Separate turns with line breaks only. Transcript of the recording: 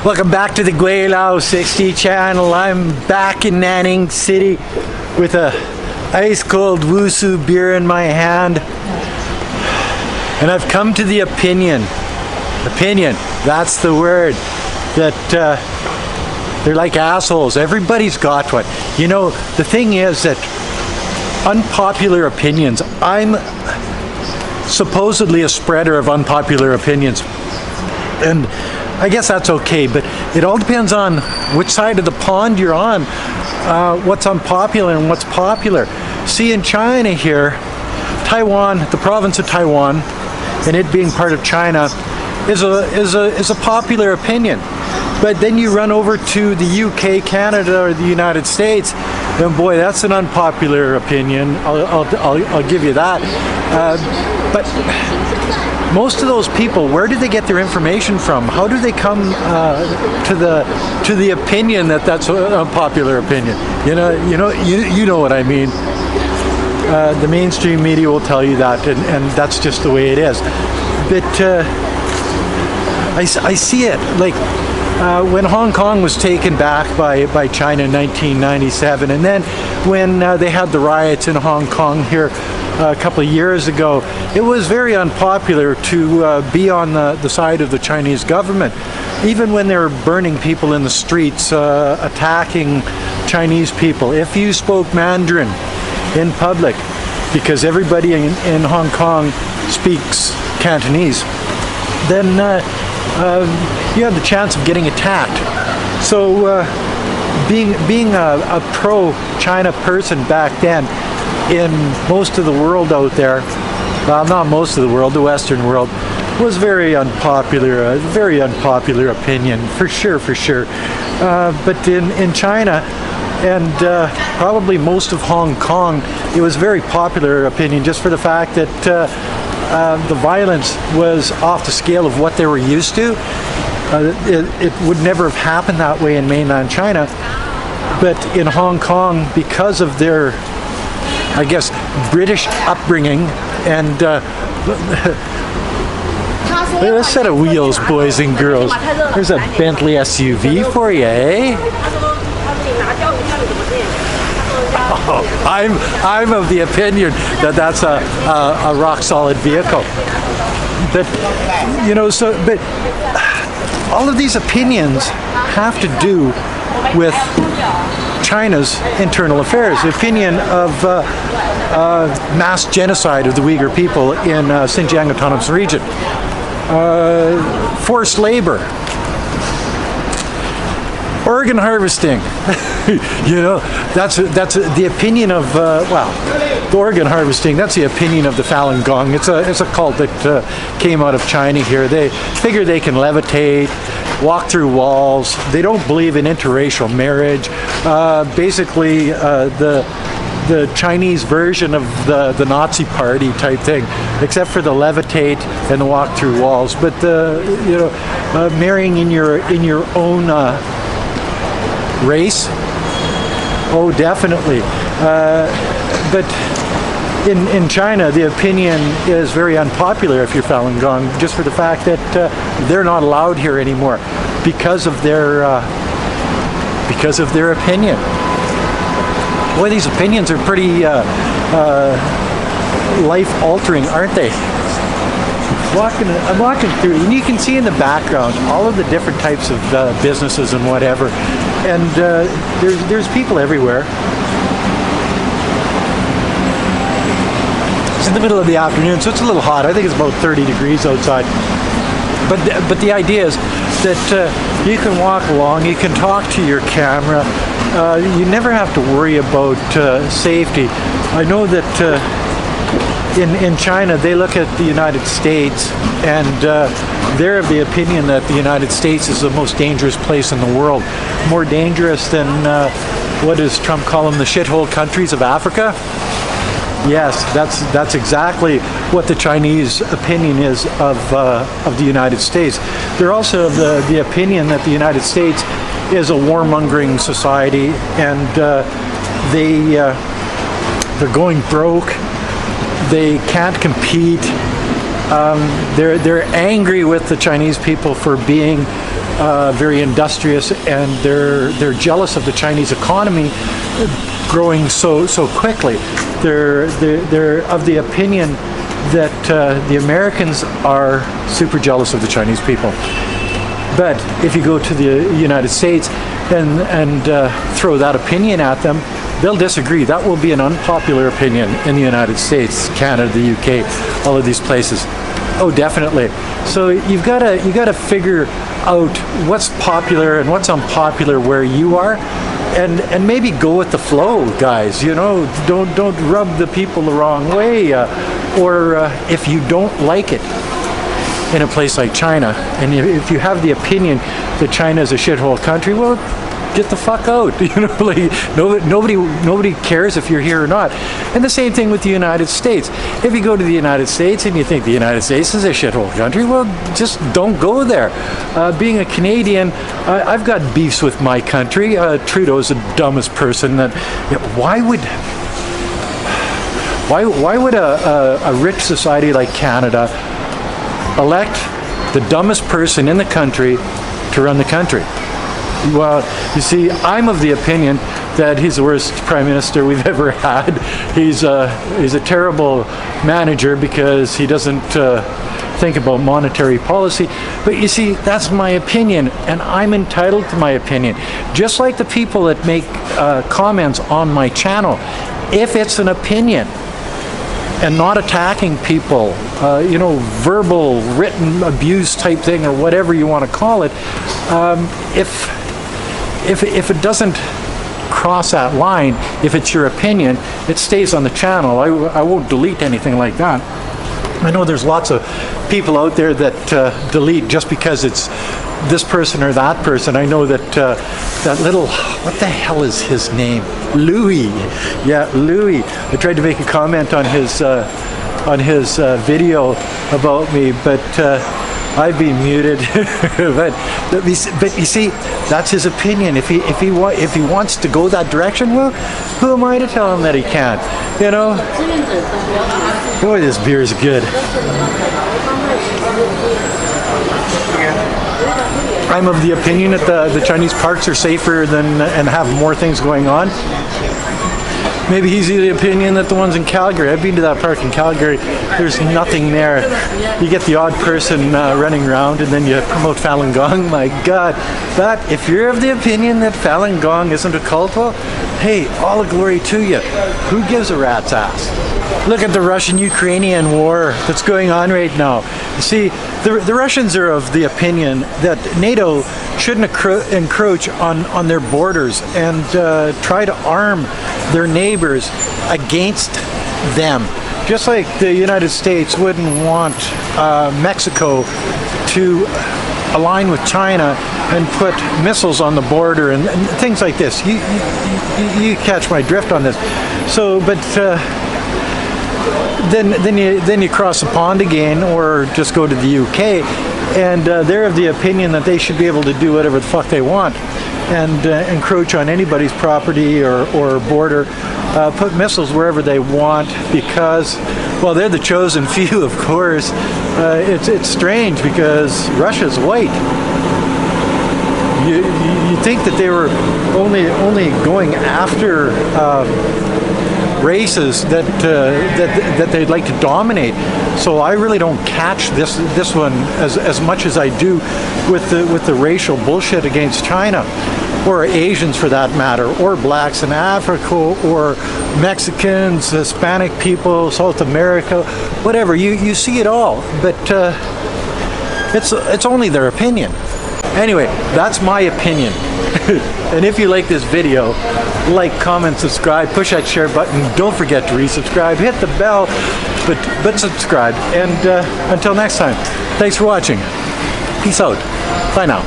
Welcome back to the Gweilo 60 channel. I'm back in Nanning City with a ice cold Wusu beer in my hand, and I've come to the opinion, that's the word, that they're like assholes. Everybody's got one. You know, the thing is that unpopular opinions, I'm supposedly a spreader of unpopular opinions, and I guess that's okay, but it all depends on which side of the pond you're on, what's unpopular and what's popular. See, in China here, Taiwan, the province of Taiwan, and it being part of China, is a popular opinion. But then you run over to the UK, Canada, or the United States, and boy, that's an unpopular opinion. I'll give you that. But most of those people, where do they get their information from? How do they come to the opinion that that's an unpopular opinion? You know what I mean. The mainstream media will tell you that, and that's just the way it is. But I see it like when Hong Kong was taken back by China in 1997, and then when they had the riots in Hong Kong here a couple of years ago, it was very unpopular to be on the side of the Chinese government. Even when they were burning people in the streets, attacking Chinese people. If you spoke Mandarin in public, because everybody in Hong Kong speaks Cantonese, then you have the chance of getting attacked. So being a pro-China person back then, in most of the world out there, well, not most of the world, the Western world, was very unpopular, a very unpopular opinion, for sure. But in China, and probably most of Hong Kong, it was a very popular opinion, just for the fact that the violence was off the scale of what they were used to. It would never have happened that way in mainland China, but in Hong Kong, because of their, I guess, British upbringing, and a set of wheels, boys and girls. There's a Bentley SUV for you, eh? Oh, I'm of the opinion that that's a rock solid vehicle. But but all of these opinions have to do with China's internal affairs. The opinion of mass genocide of the Uyghur people in Xinjiang Autonomous Region, forced labor, organ harvesting. That's the opinion of the organ harvesting. That's the opinion of the Falun Gong. It's a cult that came out of China here. They figure they can levitate, walk through walls. They don't believe in interracial marriage. Basically, the Chinese version of the Nazi Party type thing, except for the levitate and the walk through walls. But marrying in your own race, oh, definitely. But in China, the opinion is very unpopular if you're Falun Gong, just for the fact that they're not allowed here anymore because of their opinion. Boy, these opinions are pretty life-altering, aren't they? I'm walking through, and you can see in the background all of the different types of businesses and whatever, and there's people everywhere. It's in the middle of the afternoon, so it's a little hot. I think it's about 30 degrees outside. But the idea is that you can walk along, you can talk to your camera. You never have to worry about safety. I know that in China, they look at the United States, and they're of the opinion that the United States is the most dangerous place in the world. More dangerous than, what does Trump call them, the shithole countries of Africa? Yes, that's exactly what the Chinese opinion is of the United States. They're also of the opinion that the United States is a warmongering society, and they're going broke. They can't compete. They're angry with the Chinese people for being very industrious, and they're jealous of the Chinese economy growing so quickly. They're of the opinion that the Americans are super jealous of the Chinese people. But if you go to the United States and throw that opinion at them, they'll disagree. That will be an unpopular opinion in the United States, Canada, the UK, all of these places. Oh, definitely. So you gotta figure out what's popular and what's unpopular where you are, and maybe go with the flow, guys. You know, don't rub the people the wrong way, or if you don't like it in a place like China, and if you have the opinion that China is a shithole country, well, get the fuck out. You know, like nobody cares if you're here or not. And the same thing with the United States. If you go to the United States and you think the United States is a shithole country, well, just don't go there. Being a Canadian, I've got beefs with my country. Trudeau's the dumbest person. That why would a rich society like Canada elect the dumbest person in the country to run the country? Well, you see, I'm of the opinion that he's the worst prime minister we've ever had. He's a terrible manager because he doesn't think about monetary policy. But you see, that's my opinion, and I'm entitled to my opinion. Just like the people that make comments on my channel. If it's an opinion and not attacking people, you know, verbal, written abuse type thing, or whatever you want to call it, if it doesn't cross that line, if it's your opinion, it stays on the channel. I won't delete anything like that. I know there's lots of people out there that delete just because it's this person or that person. I know that that little, what the hell is his name? Louis. Yeah, Louis. I tried to make a comment on his video about me, but I've been muted. but you see, that's his opinion. If he wants to go that direction, well, who am I to tell him that he can't? You know. Boy, this beer is good. I'm of the opinion that the Chinese parks are safer than and have more things going on. Maybe he's of the opinion that the ones in Calgary, I've been to that park in Calgary, there's nothing there. You get the odd person running around, and then you promote Falun Gong. My God. But if you're of the opinion that Falun Gong isn't a cult, well, hey, all the glory to you. Who gives a rat's ass? Look at the Russian-Ukrainian war that's going on right now. You see, the Russians are of the opinion that NATO shouldn't encroach on their borders and try to arm their neighbors against them. Just like the United States wouldn't want Mexico to align with China and put missiles on the border and things like this. You catch my drift on this. So, but then you cross the pond again, or just go to the UK, and they're of the opinion that they should be able to do whatever the fuck they want and encroach on anybody's property or border, put missiles wherever they want, because, well, they're the chosen few, of course. It's strange because Russia's white. You think that they were only going after races that they'd like to dominate. So I really don't catch this one as much as I do with the racial bullshit against China, or Asians for that matter, or blacks in Africa, or Mexicans, Hispanic people, South America, whatever. You see it all, but it's only their opinion. Anyway, that's my opinion. And if you like this video, like, comment, subscribe, push that share button. Don't forget to resubscribe, hit the bell, but subscribe. And until next time, thanks for watching. Peace out. Bye now.